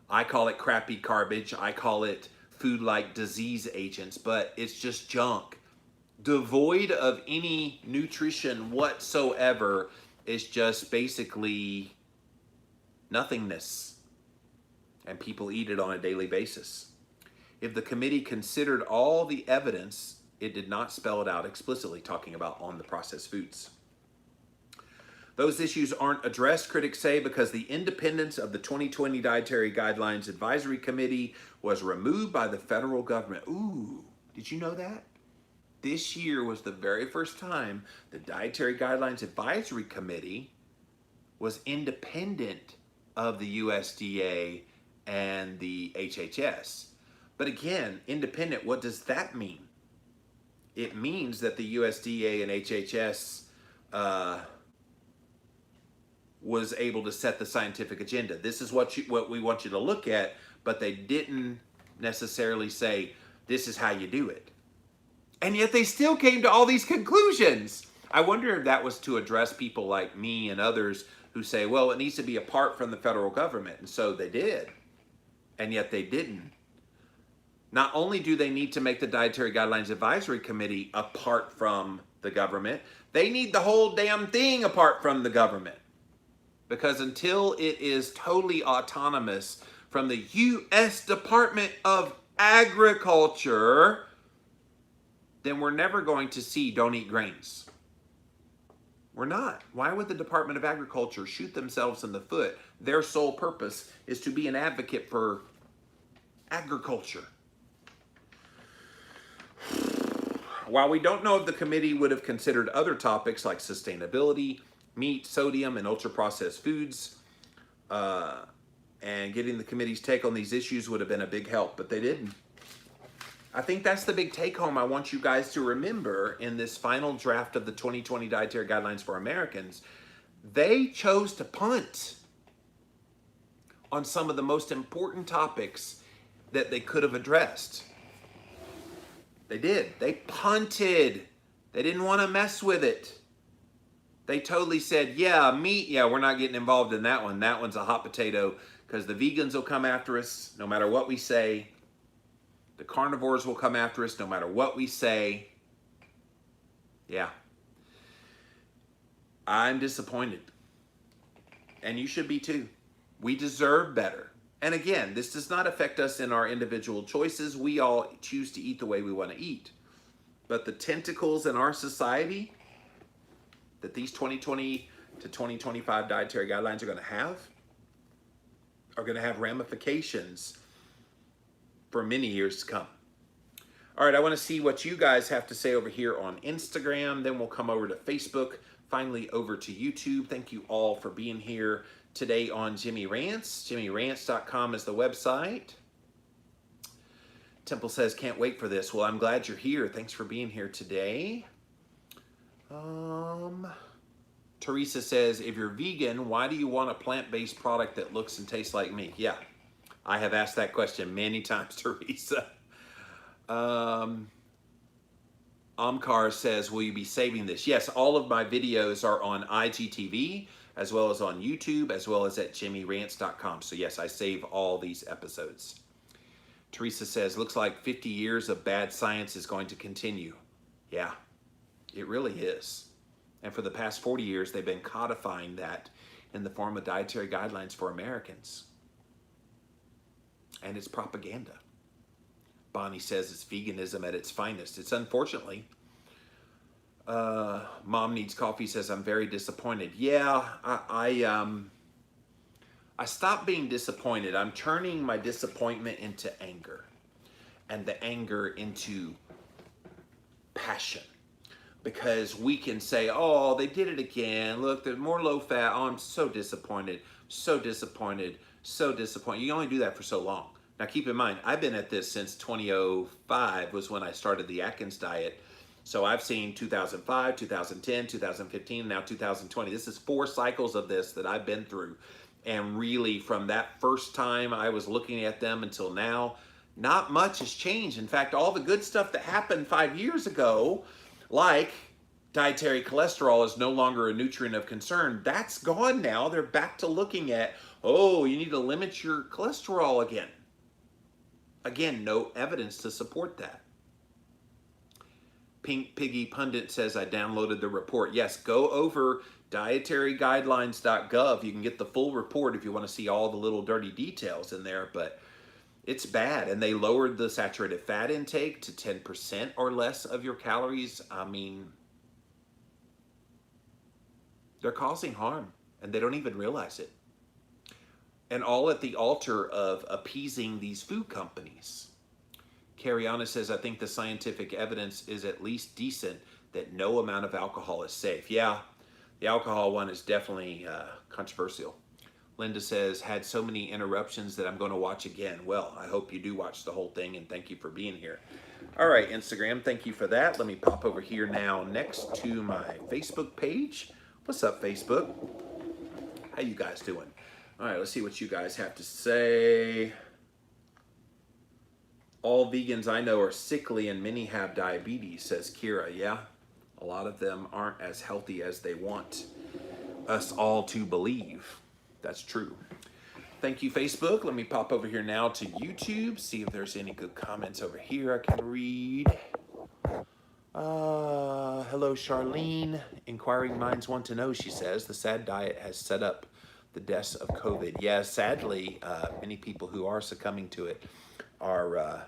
I call it crappy garbage. I call it food like disease agents, but it's just junk. Devoid of any nutrition whatsoever. Is just basically nothingness, and people eat it on a daily basis. If the committee considered all the evidence, it did not spell it out explicitly, talking about on the processed foods. Those issues aren't addressed, critics say, because the independence of the 2020 Dietary Guidelines Advisory Committee was removed by the federal government. Ooh, did you know that? This year was the very first time the Dietary Guidelines Advisory Committee was independent of the USDA and the HHS. But again, independent, what does that mean? It means that the USDA and HHS was able to set the scientific agenda. This is what we want you to look at, but they didn't necessarily say, this is how you do it. And yet they still came to all these conclusions. I wonder if that was to address people like me and others who say, well, it needs to be apart from the federal government. And so they did. And yet they didn't. Not only do they need to make the Dietary Guidelines Advisory Committee apart from the government, they need the whole damn thing apart from the government. Because until it is totally autonomous from the U.S. Department of Agriculture, then we're never going to see don't eat grains. We're not. Why would the Department of Agriculture shoot themselves in the foot? Their sole purpose is to be an advocate for agriculture. While we don't know if the committee would have considered other topics like sustainability, meat, sodium, and ultra-processed foods, and getting the committee's take on these issues would have been a big help, but they didn't. I think that's the big take-home I want you guys to remember in this final draft of the 2020 Dietary Guidelines for Americans. They chose to punt on some of the most important topics that they could have addressed. They did. They punted. They didn't want to mess with it. They totally said, yeah, meat, yeah, we're not getting involved in that one. That one's a hot potato because the vegans will come after us no matter what we say. The carnivores will come after us no matter what we say. Yeah. I'm disappointed. And you should be too. We deserve better. And again, this does not affect us in our individual choices. We all choose to eat the way we want to eat. But the tentacles in our society that these 2020 to 2025 dietary guidelines are going to have ramifications for many years to come. All right, I want to see what you guys have to say over here on Instagram. Then we'll come over to Facebook, finally over to YouTube. Thank you all for being here today on Jimmy Rants. JimmyRants.com is the website. Temple says, can't wait for this. Well, I'm glad you're here. Thanks for being here today. Teresa says, if you're vegan, why do you want a plant-based product that looks and tastes like meat? Yeah, I have asked that question many times, Teresa. Omkar says, will you be saving this? Yes, all of my videos are on IGTV, as well as on YouTube, as well as at JimmyRants.com. So yes, I save all these episodes. Teresa says, looks like 50 years of bad science is going to continue. Yeah, it really is. And for the past 40 years, they've been codifying that in the form of dietary guidelines for Americans. And it's propaganda. Bonnie says it's veganism at its finest. It's unfortunately. Mom Needs Coffee says, I'm very disappointed. Yeah, I stopped being disappointed. I'm turning my disappointment into anger. And the anger into passion. Because we can say, oh, they did it again. Look, there's more low fat. Oh, I'm so disappointed. So disappointed. So disappointed. You can only do that for so long. Now keep in mind, I've been at this since 2005 was when I started the Atkins diet. So I've seen 2005, 2010, 2015, now 2020. This is 4 cycles of this that I've been through. And really from that first time I was looking at them until now, not much has changed. In fact, all the good stuff that happened 5 years ago, like dietary cholesterol is no longer a nutrient of concern, that's gone now. They're back to looking at, oh, you need to limit your cholesterol again. Again, no evidence to support that. Pink Piggy Pundit says, I downloaded the report. Yes, go over dietaryguidelines.gov. You can get the full report if you want to see all the little dirty details in there, but it's bad. And they lowered the saturated fat intake to 10% or less of your calories. I mean, They're causing harm, and they don't even realize it. And all at the altar of appeasing these food companies. Cariana says, I think the scientific evidence is at least decent that no amount of alcohol is safe. Yeah, the alcohol one is definitely controversial. Linda says, had so many interruptions that I'm going to watch again. Well, I hope you do watch the whole thing, and thank you for being here. All right, Instagram, thank you for that. Let me pop over here now next to my Facebook page. What's up, Facebook? How you guys doing? All right, let's see what you guys have to say. All vegans I know are sickly and many have diabetes, says Kira. Yeah, a lot of them aren't as healthy as they want us all to believe. That's true. Thank you, Facebook. Let me pop over here now to YouTube, see if there's any good comments over here I can read. Hello, Charlene. Inquiring minds want to know, she says, the SAD diet has set up the deaths of COVID. Yeah, sadly, many people who are succumbing to it are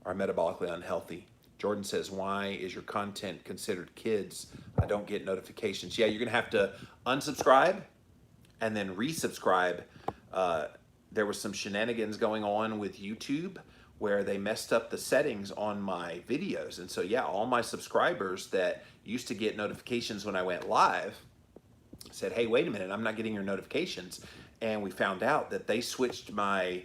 metabolically unhealthy. Jordan says, why is your content considered kids? I don't get notifications. Yeah, you're going to have to unsubscribe and then resubscribe. There was some shenanigans going on with YouTube where they messed up the settings on my videos. And so, yeah, all my subscribers that used to get notifications when I went live said, hey, wait a minute, I'm not getting your notifications. And we found out that they switched my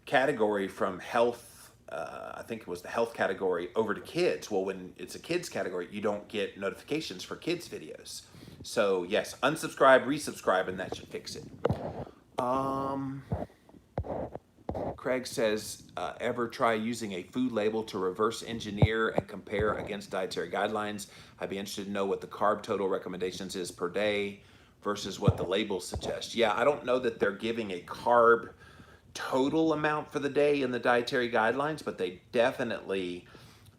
category from health, I think it was the health category, over to kids. Well, when it's a kids category, you don't get notifications for kids videos. So yes, unsubscribe, resubscribe, and that should fix it. Craig says, ever try using a food label to reverse engineer and compare against dietary guidelines? I'd be interested to know what the carb total recommendations is per day versus what the labels suggest. Yeah, I don't know that they're giving a carb total amount for the day in the dietary guidelines, but they definitely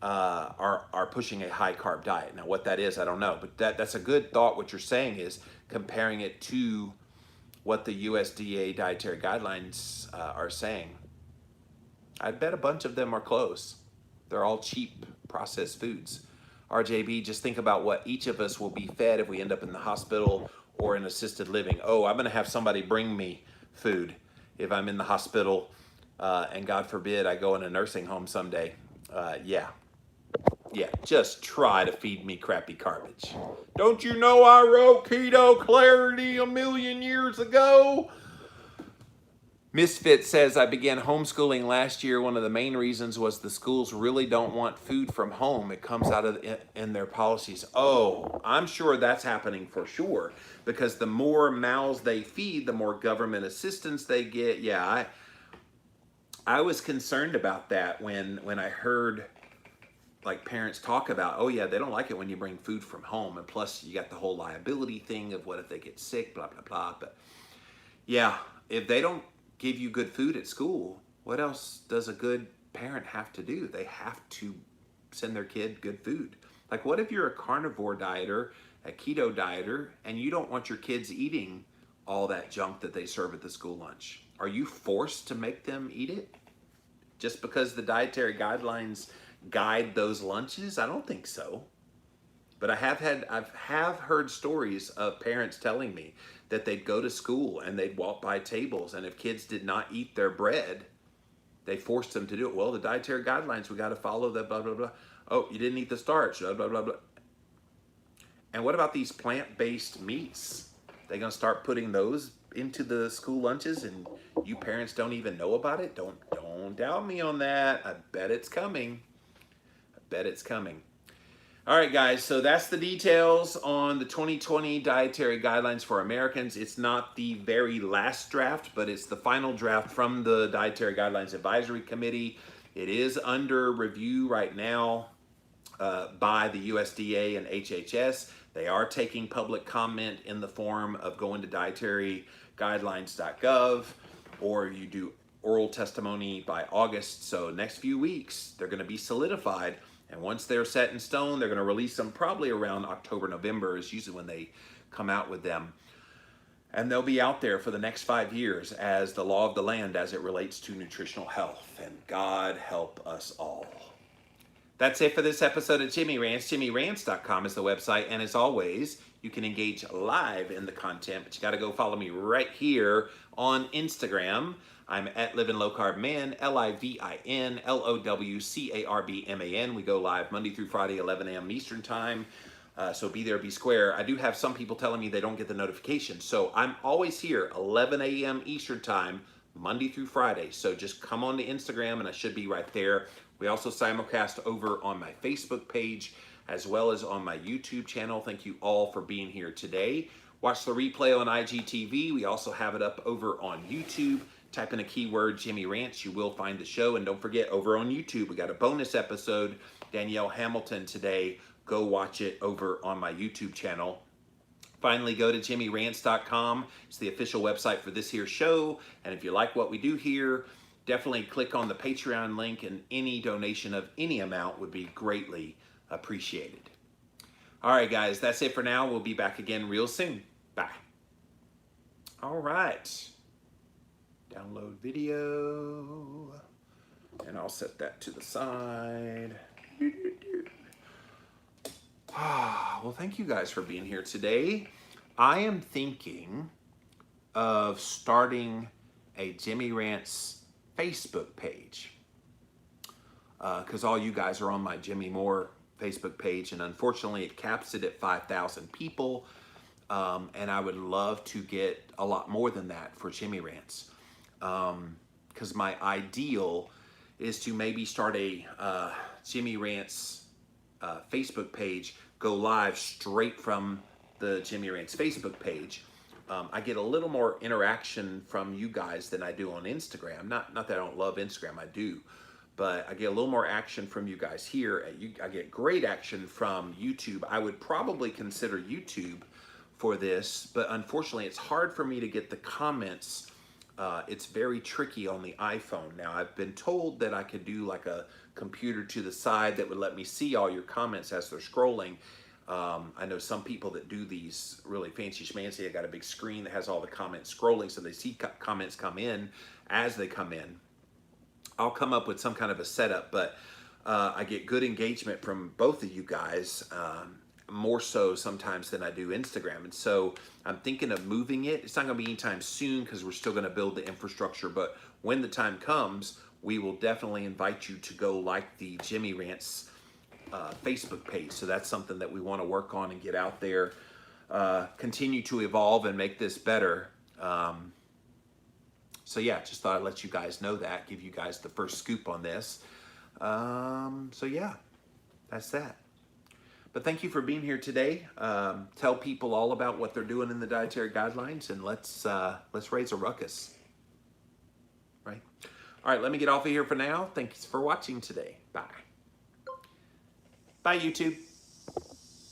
are pushing a high carb diet. Now what that is, I don't know, but that's a good thought. What you're saying is comparing it to what the USDA dietary guidelines are saying. I bet a bunch of them are close. They're all cheap processed foods. RJB, just think about what each of us will be fed if we end up in the hospital or in assisted living. Oh, I'm gonna have somebody bring me food if I'm in the hospital, and God forbid I go in a nursing home someday. Yeah, just try to feed me crappy garbage. Don't you know I wrote Keto Clarity a million years ago? Misfit says, I began homeschooling last year. One of the main reasons was the schools really don't want food from home. It comes out of in their policies. Oh, I'm sure that's happening for sure, because the more mouths they feed, the more government assistance they get. Yeah, I was concerned about that when I heard like parents talk about, oh yeah, they don't like it when you bring food from home, and plus you got the whole liability thing of what if they get sick, blah blah blah. But yeah, if they don't give you good food at school, what else does a good parent have to do? They have to send their kid good food. Like, what if you're a carnivore dieter, a keto dieter, and you don't want your kids eating all that junk that they serve at the school lunch? Are you forced to make them eat it just because the dietary guidelines guide those lunches? I don't think so. But I have heard stories of parents telling me that they'd go to school and they'd walk by tables, and if kids did not eat their bread, they forced them to do it. Well, the dietary guidelines, we got to follow the blah, blah, blah. Oh, you didn't eat the starch, blah, blah, blah, blah. And what about these plant-based meats? They gonna start putting those into the school lunches and you parents don't even know about it? Don't doubt me on that. I bet it's coming. I bet it's coming. All right, guys, so that's the details on the 2020 Dietary Guidelines for Americans. It's not the very last draft, but it's the final draft from the Dietary Guidelines Advisory Committee. It is under review right now by the USDA and HHS. They are taking public comment in the form of going to dietaryguidelines.gov, or you do oral testimony by August. So next few weeks, they're going to be solidified. And once they're set in stone, they're going to release them probably around October, November is usually when they come out with them. And they'll be out there for the next 5 years as the law of the land as it relates to nutritional health. And God help us all. That's it for this episode of Jimmy Rants. JimmyRants.com is the website, and as always, you can engage live in the content, but you got to go follow me right here on Instagram. I'm at Living Low Carb Man, LIVINLOWCARBMAN. We go live Monday through Friday, 11 a.m. Eastern Time. So be there, be square. I do have some people telling me they don't get the notification. So I'm always here, 11 a.m. Eastern Time, Monday through Friday. So just come on to Instagram and I should be right there. We also simulcast over on my Facebook page as well as on my YouTube channel. Thank you all for being here today. Watch the replay on IGTV. We also have it up over on YouTube. Type in a keyword, Jimmy Rants, you will find the show. And don't forget, over on YouTube, we got a bonus episode, Danielle Hamilton today. Go watch it over on my YouTube channel. Finally, go to JimmyRants.com. It's the official website for this here show. And if you like what we do here, definitely click on the Patreon link, and any donation of any amount would be greatly appreciated. All right, guys, that's it for now. We'll be back again real soon. Bye. All right. Download video. And I'll set that to the side. Well, thank you guys for being here today. I am thinking of starting a Jimmy Rants Facebook page because all you guys are on my Jimmy Moore Facebook page, and unfortunately it caps it at 5,000 people, and I would love to get a lot more than that for Jimmy Rants, because my ideal is to maybe start a Jimmy Rants Facebook page, go live straight from the Jimmy Rants Facebook page. I get a little more interaction from you guys than I do on Instagram. Not that I don't love Instagram, I do, but I get a little more action from you guys here. I get great action from YouTube. I would probably consider YouTube for this, but unfortunately it's hard for me to get the comments. It's very tricky on the iPhone. Now, I've been told that I could do like a computer to the side that would let me see all your comments as they're scrolling. I know some people that do these really fancy schmancy. I got a big screen that has all the comments scrolling, so they see comments come in as they come in. I'll come up with some kind of a setup, but I get good engagement from both of you guys, more so sometimes than I do Instagram. And so I'm thinking of moving it. It's not going to be anytime soon because we're still going to build the infrastructure, but when the time comes, we will definitely invite you to go like the Jimmy Rants Facebook page. So that's something that we want to work on and get out there, continue to evolve and make this better. So yeah, just thought I'd let you guys know that, give you guys the first scoop on this. So yeah, that's that. But thank you for being here today. Tell people all about what they're doing in the dietary guidelines, and let's raise a ruckus. Right? All right, let me get off of here for now. Thanks for watching today. Bye. Bye, YouTube.